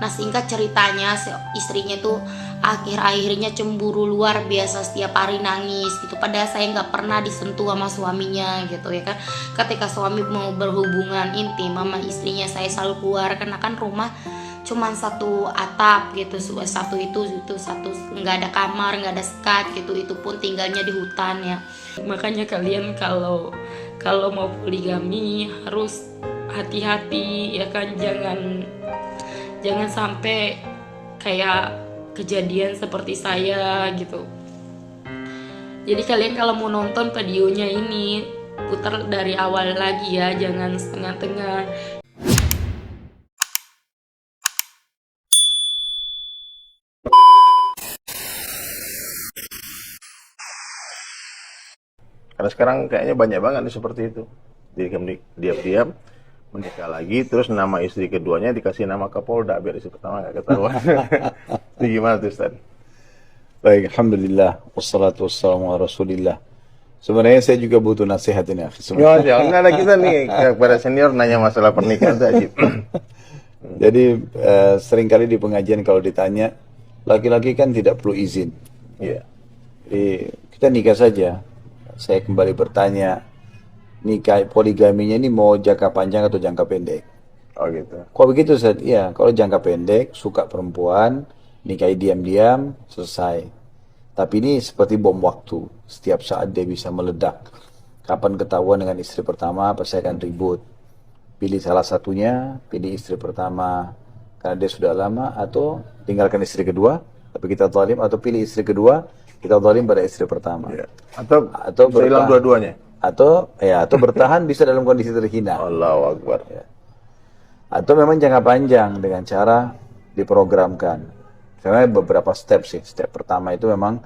Nah singkat ceritanya istrinya tuh akhir-akhirnya cemburu luar biasa, setiap hari nangis gitu, padahal saya nggak pernah disentuh sama suaminya gitu ya kan. Ketika suami mau berhubungan intim sama istrinya, saya selalu keluar karena kan rumah cuman satu atap gitu, satu itu satu, nggak ada kamar, nggak ada sekat gitu, itu pun tinggalnya di hutan ya. Makanya kalian kalau kalau mau poligami harus hati-hati ya kan, jangan sampai kayak kejadian seperti saya gitu. Jadi kalian kalau mau nonton videonya ini putar dari awal lagi ya, jangan setengah-tengah. Karena sekarang kayaknya banyak banget nih seperti itu. Diam-diam menikah lagi, terus nama istri keduanya dikasih nama Kapolda biar istri pertama nggak ketahuan. Itu gimana tuh Ustaz? Baik, Alhamdulillah, wassalatu wassalamu ala rasulillah. Sebenarnya saya juga butuh nasihat ini, akhi. Ya, jangan ada kita nih kepada senior nanya masalah pernikahan itu ajib. Jadi seringkali di pengajian kalau ditanya, laki-laki kan tidak perlu izin. Iya. Jadi kita nikah saja. Saya kembali bertanya, nikah poligaminya ini mau jangka panjang atau jangka pendek? Oh gitu. Kok begitu, Ustaz? Iya, kalau jangka pendek, suka perempuan, nikahi diam-diam, selesai. Tapi ini seperti bom waktu. Setiap saat dia bisa meledak. Kapan ketahuan dengan istri pertama, pasti akan ribut. Pilih salah satunya, pilih istri pertama karena dia sudah lama, atau tinggalkan istri kedua, tapi kita zalim, atau pilih istri kedua, kita zalim pada istri pertama. Iya. Atau Atau hilang dua-duanya. atau bertahan bisa dalam kondisi terhina. Allahu Akbar. Ya. Atau memang jangka panjang dengan cara diprogramkan. Sebenarnya beberapa step sih. Step pertama itu memang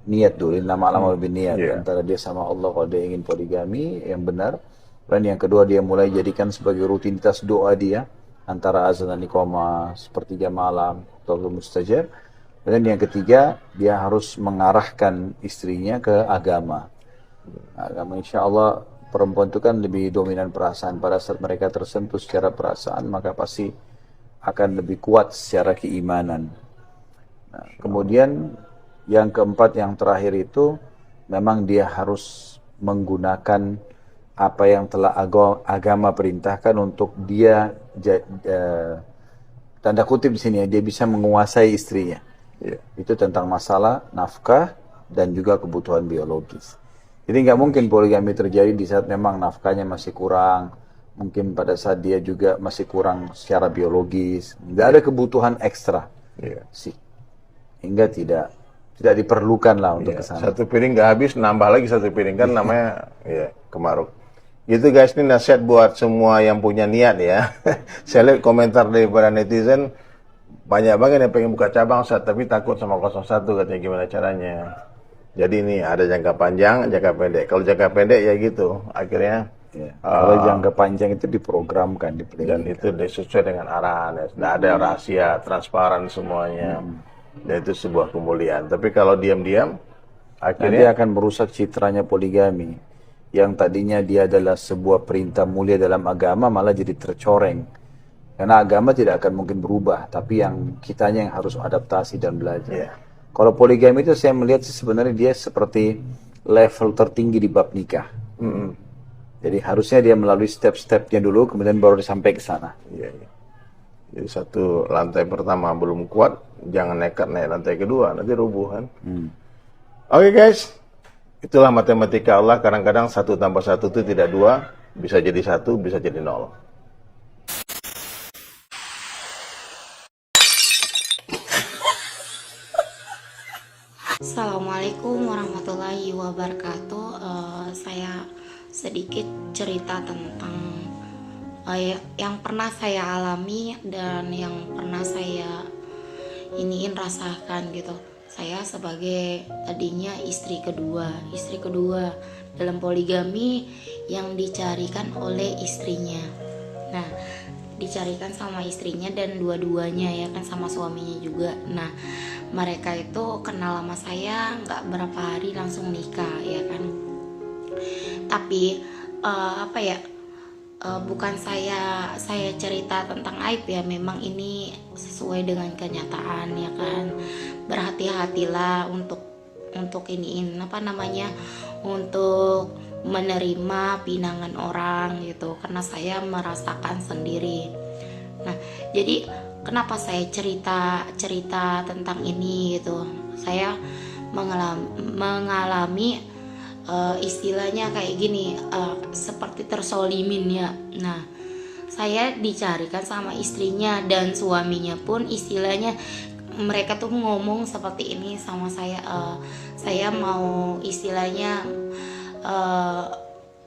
niat dulu, lama-lama lebih niat antara dia sama Allah kalau dia ingin poligami yang benar. Dan yang kedua dia mulai jadikan sebagai rutinitas doa dia antara azan dan iqamah sepertiga malam atau mustajab. Dan yang ketiga dia harus mengarahkan istrinya ke agama. Agama, insya Allah perempuan itu kan lebih dominan perasaan. Pada saat mereka tersentuh secara perasaan, maka pasti akan lebih kuat secara keimanan. Nah, kemudian yang keempat, yang terakhir itu memang dia harus menggunakan apa yang telah agama perintahkan untuk dia tanda kutip di sini ya, dia bisa menguasai istrinya. Itu tentang masalah nafkah dan juga kebutuhan biologis. Jadi nggak mungkin poligami terjadi di saat memang nafkahnya masih kurang, mungkin pada saat dia juga masih kurang secara biologis, nggak ada kebutuhan ekstra sih, hingga tidak diperlukan lah untuk kesana. Satu piring nggak habis, nambah lagi satu piring kan namanya kemaruk. Gitu guys, ini nasihat buat semua yang punya niat ya. Saya lihat komentar dari para netizen banyak banget yang pengen buka cabang Ustaz, tapi takut sama 01 katanya, gimana caranya. Jadi ini ada jangka panjang, jangka pendek. Kalau jangka pendek ya gitu, akhirnya kalau jangka panjang itu diprogramkan, dan itu sesuai dengan arahan ya. Tidak ada rahasia, transparan semuanya. Dan itu sebuah kemuliaan. Tapi kalau diam-diam, nanti akhirnya akan merusak citranya poligami. Yang tadinya dia adalah sebuah perintah mulia dalam agama, malah jadi tercoreng. Karena agama tidak akan mungkin berubah, tapi yang kitanya yang harus adaptasi dan belajar. Kalau poligami itu saya melihat sebenarnya dia seperti level tertinggi di bab nikah. Jadi harusnya dia melalui step-stepnya dulu, kemudian baru sampai ke sana. Jadi satu lantai pertama belum kuat, jangan nekat naik lantai kedua, nanti rubuh kan. Oke guys, itulah matematika Allah. Kadang-kadang 1 tambah 1 itu tidak 2, bisa jadi 1, bisa jadi 0. Assalamualaikum warahmatullahi wabarakatuh. Saya sedikit cerita tentang yang pernah saya alami dan yang pernah saya rasakan gitu. Saya sebagai tadinya istri kedua dalam poligami yang dicarikan oleh istrinya. Nah, dicarikan sama istrinya dan dua-duanya ya kan, sama suaminya juga. Nah, mereka itu kenal sama saya nggak berapa hari langsung nikah ya kan. Tapi bukan saya cerita tentang aib ya, memang ini sesuai dengan kenyataan ya kan. Berhati-hatilah untuk iniin apa namanya, untuk menerima pinangan orang gitu, karena saya merasakan sendiri. Nah, jadi kenapa saya cerita tentang ini gitu? Saya mengalami istilahnya kayak gini, seperti tersolimin ya. Nah, saya dicarikan sama istrinya dan suaminya pun istilahnya mereka tuh ngomong seperti ini sama saya, saya mau istilahnya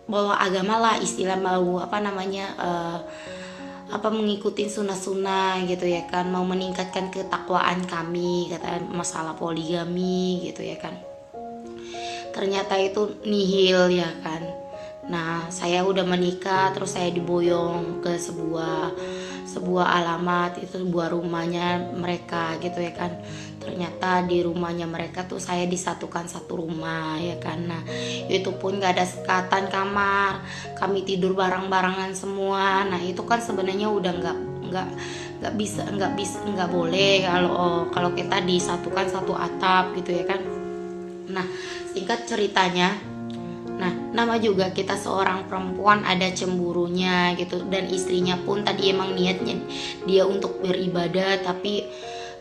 bawa agama lah, istilah mau apa namanya, apa mengikuti sunnah-sunnah gitu ya kan, mau meningkatkan ketakwaan kami, kata masalah poligami gitu ya kan. Ternyata itu nihil ya kan. Nah, saya udah menikah, terus saya diboyong ke sebuah alamat, itu sebuah rumahnya mereka gitu ya kan. Ternyata di rumahnya mereka tuh saya disatukan satu rumah ya kan. Nah, itu pun gak ada sekatan kamar, kami tidur bareng-barengan semua. Nah, itu kan sebenarnya udah nggak boleh kalau kita disatukan satu atap gitu ya kan. Nah, singkat ceritanya, nah nama juga kita seorang perempuan ada cemburunya gitu, dan istrinya pun tadi emang niatnya dia untuk beribadah, tapi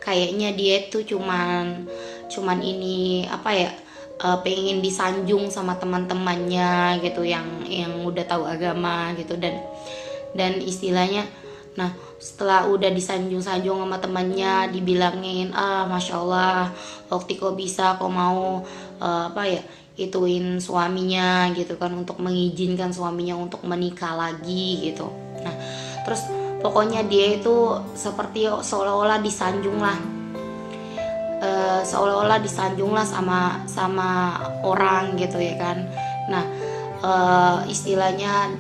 kayaknya dia tuh cuman ini apa ya, pengen disanjung sama teman-temannya gitu yang udah tahu agama gitu, dan istilahnya, nah setelah udah disanjung-sanjung sama temannya, dibilangin, masya Allah Okti kok bisa, kok mau apa ya, ituin suaminya gitu kan, untuk mengizinkan suaminya untuk menikah lagi gitu. Nah terus pokoknya dia itu seperti seolah-olah disanjung lah, sama orang gitu ya kan. Nah istilahnya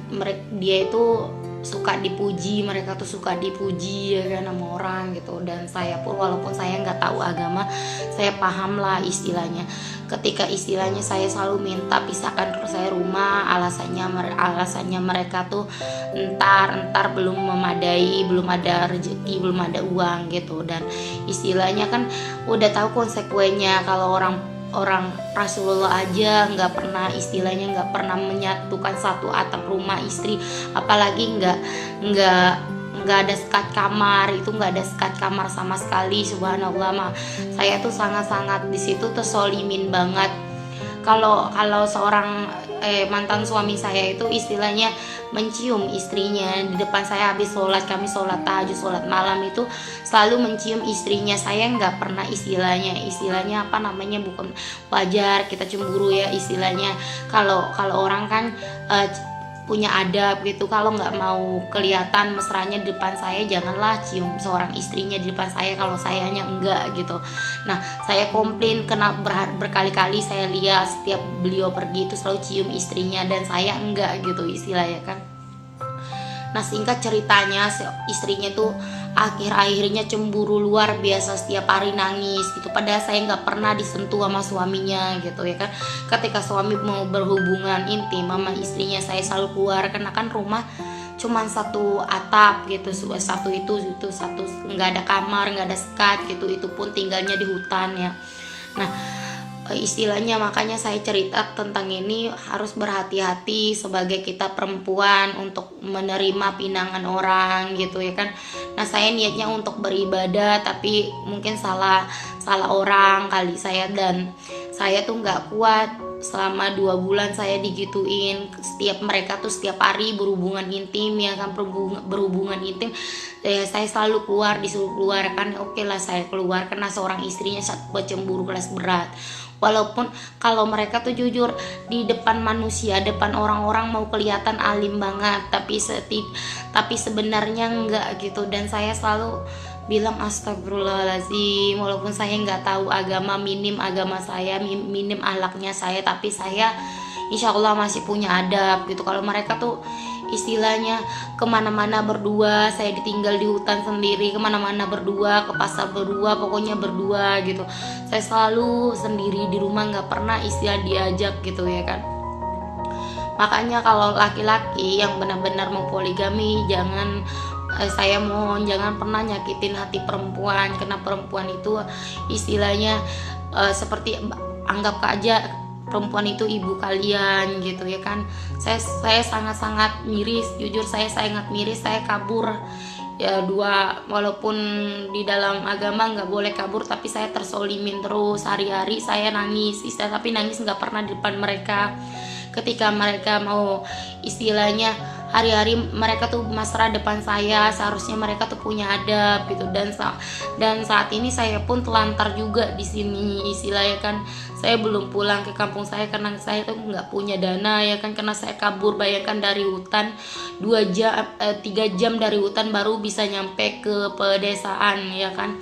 dia itu suka dipuji, mereka tuh suka dipuji ya kan sama orang gitu. Dan saya pun walaupun saya nggak tahu agama, saya paham lah istilahnya. Ketika istilahnya saya selalu minta pisahkan saya rumah, alasannya mereka tuh entar belum memadai, belum ada rezeki, belum ada uang gitu. Dan istilahnya kan udah tahu konsekuensinya, kalau orang Rasulullah aja nggak pernah menyatukan satu atap rumah istri, apalagi nggak ada sekat kamar, itu nggak ada sekat kamar sama sekali. Subhanallah, saya tuh sangat di situ tersolimin banget. Kalau seorang mantan suami saya itu istilahnya mencium istrinya di depan saya habis sholat, kami sholat tahajud, sholat malam itu selalu mencium istrinya. Saya nggak pernah istilahnya apa namanya, bukan wajar kita cemburu ya istilahnya. Kalau orang kan punya adab gitu, kalau nggak mau kelihatan mesranya di depan saya, janganlah cium seorang istrinya di depan saya kalau sayanya enggak gitu. Nah saya komplain, kena berkali-kali saya lihat setiap beliau pergi itu selalu cium istrinya, dan saya enggak gitu istilahnya kan. Nah singkat ceritanya, istrinya tuh akhirnya cemburu luar biasa, setiap hari nangis gitu, padahal saya nggak pernah disentuh sama suaminya gitu ya kan. Ketika suami mau berhubungan intim sama istrinya, saya selalu keluar, karena kan rumah cuman satu atap gitu, satu nggak ada kamar, nggak ada sekat gitu, itu pun tinggalnya di hutan ya. Nah istilahnya makanya saya cerita tentang ini, harus berhati-hati sebagai kita perempuan untuk menerima pinangan orang gitu ya kan. Nah saya niatnya untuk beribadah, tapi mungkin salah orang kali saya, dan saya tuh nggak kuat selama 2 bulan saya digituin. Mereka tuh setiap hari berhubungan intim ya kan, berhubungan intim. Saya selalu disuruh keluar kan. Oke lah saya keluar, karena seorang istrinya cemburu kelas berat. Walaupun kalau mereka tuh jujur di depan manusia, depan orang-orang mau kelihatan alim banget, tapi sebenarnya enggak gitu. Dan saya selalu bilang astagfirullahaladzim, walaupun saya nggak tahu agama, minim agama saya, minim akhlaknya saya, tapi saya insya Allah masih punya adab gitu. Kalau mereka tuh istilahnya kemana-mana berdua, saya ditinggal di hutan sendiri, kemana-mana berdua, ke pasar berdua, pokoknya berdua gitu. Saya selalu sendiri di rumah, nggak pernah istilah diajak gitu ya kan. Makanya kalau laki-laki yang benar-benar mau poligami, jangan saya mohon jangan pernah nyakitin hati perempuan, karena perempuan itu istilahnya seperti anggap aja perempuan itu ibu kalian gitu ya kan. Saya sangat-sangat miris, jujur saya sangat miris, saya kabur ya walaupun di dalam agama nggak boleh kabur, tapi saya tersolimin terus hari-hari. Saya nangis tapi nangis nggak pernah di depan mereka. Ketika mereka mau istilahnya hari-hari mereka tuh mesra depan saya, seharusnya mereka tuh punya adab gitu. Dan saat ini saya pun telantar juga di sini istilahnya kan. Saya belum pulang ke kampung saya karena saya tuh nggak punya dana ya kan, karena saya kabur. Bayangkan dari hutan 3 jam dari hutan baru bisa nyampe ke pedesaan ya kan.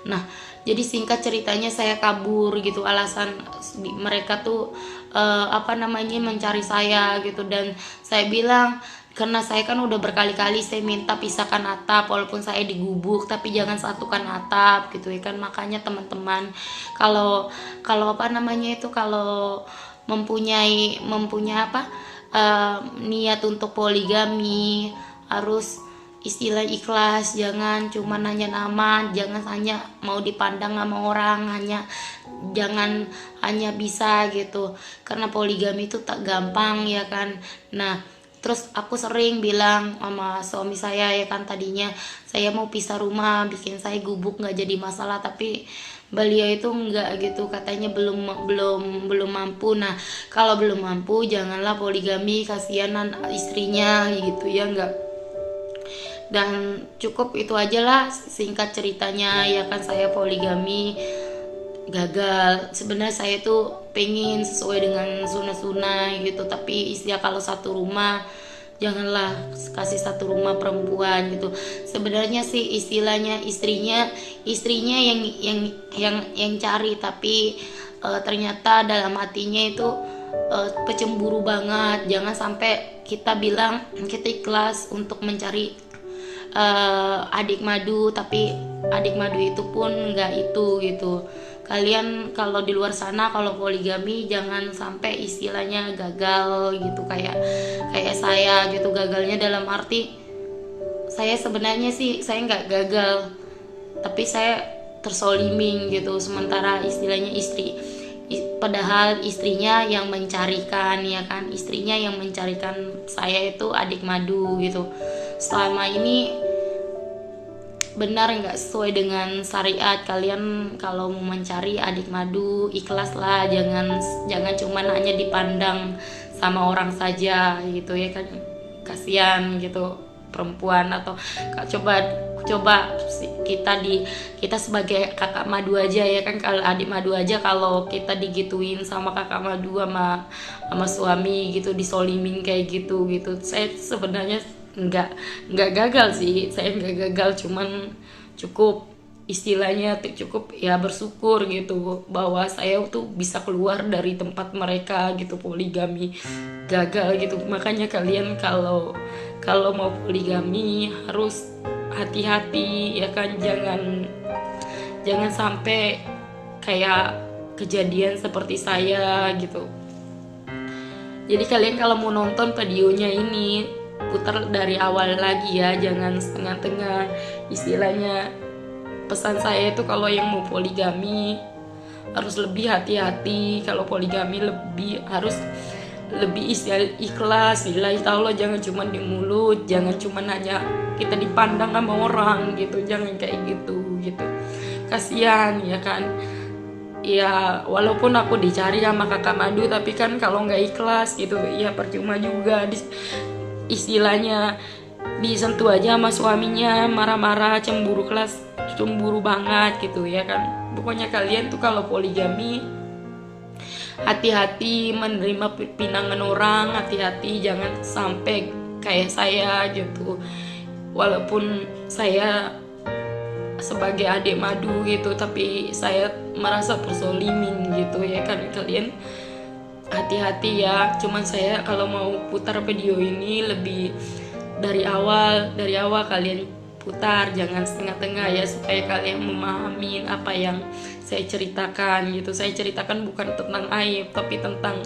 Nah, jadi singkat ceritanya saya kabur gitu, alasan mereka tuh mencari saya gitu. Dan saya bilang, karena saya kan udah berkali-kali saya minta pisahkan atap, walaupun saya digubuk, tapi jangan satukan atap gitu ya kan. Makanya teman-teman kalau mempunyai niat untuk poligami harus istilah ikhlas, jangan cuma nanya nama, jangan hanya mau dipandang sama orang, jangan hanya bisa gitu, karena poligami itu tak gampang ya kan. Nah, terus aku sering bilang sama suami saya ya kan, tadinya saya mau pisah rumah, bikin saya gubuk nggak jadi masalah, tapi beliau itu enggak gitu, katanya belum mampu. Nah, kalau belum mampu janganlah poligami, kasihanan istrinya gitu ya enggak. Dan cukup itu aja lah singkat ceritanya ya kan. Saya poligami gagal. Sebenarnya saya tuh pengen sesuai dengan sunnah-sunnah gitu, tapi istilah kalau satu rumah janganlah kasih satu rumah perempuan gitu. Sebenarnya sih istilahnya istrinya yang cari, tapi ternyata dalam hatinya itu pecemburu banget. Jangan sampai kita bilang kita ikhlas untuk mencari adik madu, tapi adik madu itu pun nggak itu gitu. Kalian kalau di luar sana kalau poligami jangan sampai istilahnya gagal gitu, kayak saya gitu. Gagalnya dalam arti saya sebenarnya sih saya nggak gagal, tapi saya tersoliming gitu. Sementara istilahnya padahal istrinya yang mencarikan ya kan, istrinya yang mencarikan saya itu adik madu gitu. Selama ini benar nggak sesuai dengan syariat. Kalian kalau mau mencari adik madu ikhlaslah, jangan cuma hanya dipandang sama orang saja gitu ya kan, kasihan gitu perempuan. Atau coba kita sebagai kakak madu aja ya kan, kalau adik madu aja kalau kita digituin sama kakak madu sama suami gitu, disolimin kayak gitu. Saya sebenarnya nggak gagal sih, saya nggak gagal, cuman cukup ya bersyukur gitu bahwa saya tuh bisa keluar dari tempat mereka gitu, poligami gagal gitu. Makanya kalian kalau mau poligami harus hati-hati ya kan, jangan sampai kayak kejadian seperti saya gitu. Jadi kalian kalau mau nonton videonya ini putar dari awal lagi ya, jangan setengah-tengah. Istilahnya pesan saya itu kalau yang mau poligami harus lebih hati-hati. Kalau poligami harus lebih ikhlas lillahi ta'ala, jangan cuma di mulut, jangan cuma hanya kita dipandang sama orang gitu, jangan kayak gitu. Kasihan ya kan. Ya walaupun aku dicari sama kakak madu, tapi kan kalau nggak ikhlas gitu ya percuma juga. Istilahnya disentuh aja sama suaminya marah-marah, cemburu banget gitu ya kan. Pokoknya kalian tuh kalau poligami hati-hati menerima pinangan orang, hati-hati jangan sampai kayak saya gitu. Walaupun saya sebagai adik madu gitu, tapi saya merasa tersolimin gitu ya kan. Kalian hati-hati ya. Cuman saya kalau mau putar video ini lebih dari awal kalian putar, jangan setengah-tengah ya, supaya kalian memahami apa yang saya ceritakan gitu. Saya ceritakan bukan tentang aib, tapi tentang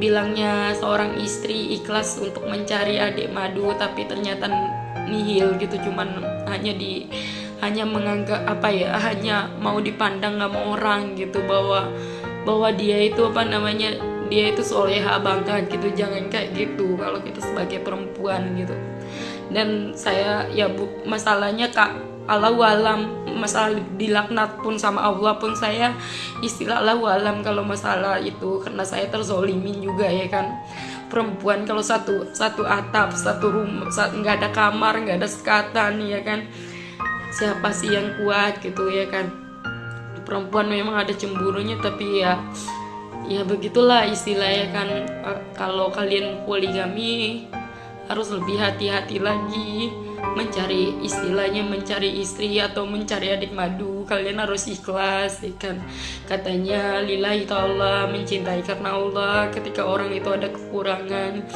bilangnya seorang istri ikhlas untuk mencari adik madu, tapi ternyata nihil gitu, cuman hanya menganggap hanya mau dipandang sama orang gitu, bahwa dia itu dia itu soleha banget gitu. Jangan kayak gitu kalau kita sebagai perempuan gitu. Dan saya masalahnya Allahu alam, masalah dilaknat pun sama Allah pun saya istilah Allahu alam kalau masalah itu, karena saya terzolimin juga ya kan. Perempuan kalau satu atap, satu rumah, nggak ada kamar, nggak ada sekatan ya kan, siapa sih yang kuat gitu ya kan. Perempuan memang ada cemburunya, tapi ya begitulah istilahnya kan. Kalau kalian poligami harus lebih hati-hati lagi mencari istri atau mencari adik madu. Kalian harus ikhlas ya kan. Katanya lillahi ta'ala, mencintai karena Allah. Ketika orang itu ada kekurangan,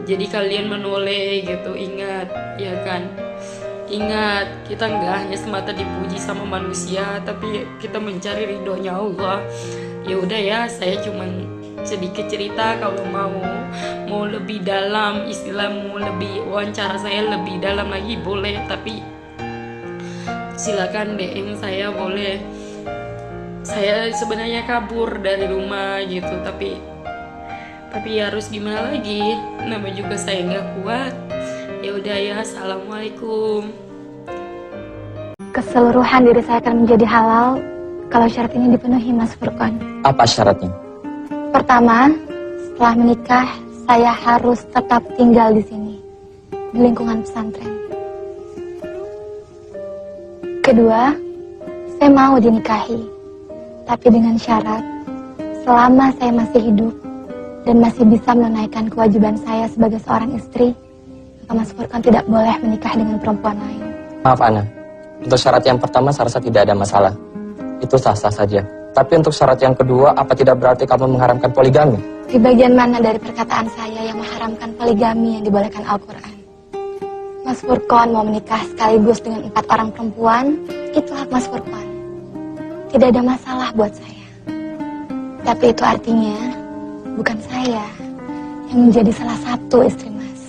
jadi kalian menoleh gitu. Ingat ya kan, ingat kita nggak hanya semata dipuji sama manusia, tapi kita mencari ridhonya Allah. Ya udah ya, saya cuman sedikit cerita. Kalau mau lebih dalam, mau lebih wawancara saya lebih dalam lagi boleh, tapi silakan DM saya boleh. Saya sebenarnya kabur dari rumah gitu, tapi harus gimana lagi, namanya juga saya nggak kuat. Ya udah ya, assalamualaikum. Keseluruhan diri saya akan menjadi halal kalau syarat ini dipenuhi, Mas Furqan. Apa syaratnya? Pertama, setelah menikah, saya harus tetap tinggal di sini, di lingkungan pesantren. Kedua, saya mau dinikahi, tapi dengan syarat, selama saya masih hidup dan masih bisa menunaikan kewajiban saya sebagai seorang istri, maka Mas Furqan tidak boleh menikah dengan perempuan lain. Maaf Ana, untuk syarat yang pertama saya rasa tidak ada masalah. Itu sah-sah saja. Tapi untuk syarat yang kedua, apa tidak berarti kamu mengharamkan poligami? Di bagian mana dari perkataan saya yang mengharamkan poligami yang dibolehkan Al-Quran? Mas Furqan mau menikah sekaligus dengan 4 orang perempuan, itu hak Mas Furqan. Tidak ada masalah buat saya. Tapi itu artinya bukan saya yang menjadi salah satu istri Mas.